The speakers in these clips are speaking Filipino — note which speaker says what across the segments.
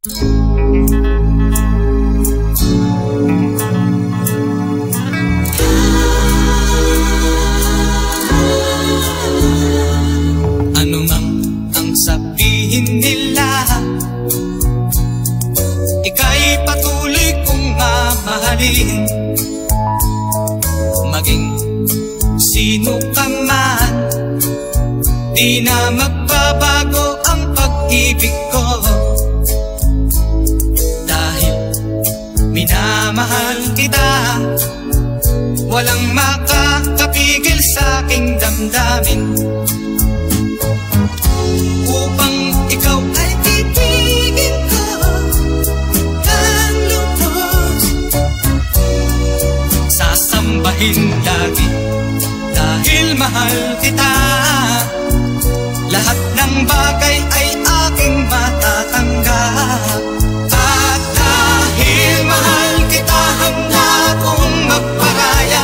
Speaker 1: Ano mang ang sabihin nila, ika'y patuloy kong mamahalin. Maging sino ka man, di na magbabago ang pag-ibig ko. Dahil minamahal kita, walang makakapigil sa aking damdamin. Upang ikaw ay ibigin ko ng lubos, sasambahin lagi dahil mahal kita. Lahat ng bagay ay aking matatanggap. At dahil mahal kita, handa kong magparaya.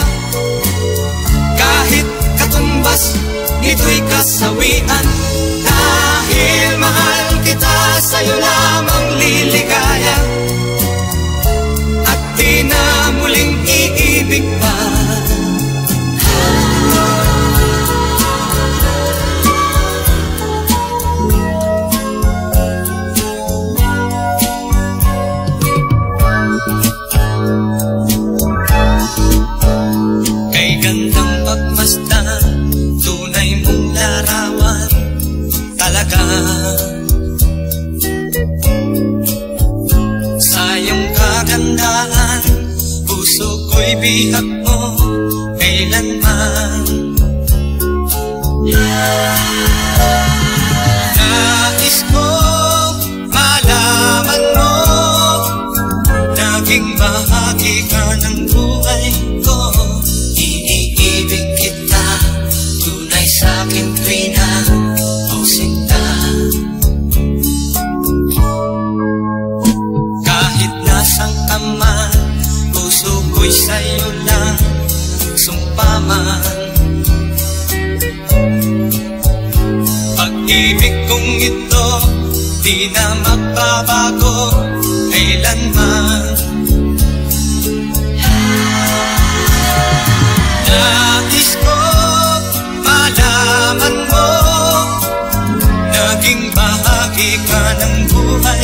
Speaker 1: Kahit katumbas, ito'y kasawian. Dahil mahal kita, sa'yo lamang liligaya. At di na muling iibig pa. Kay gandang pagmasdan, tunay mong larawan talaga. Sa iyong kagandahan, puso ko'y bihag mo kailanman. Nais ko malaman mo, naging bahagi ka ng buhay ko. Iniibig kita, tunay sa'kin tuwina o sinta. Kahit nasang ka man, puso ko'y sa'yo lang sumpaman. Pag-ibig kong ito, di na magbabago kailanman. Nais ko malaman mo, naging bahagi ka ng buhay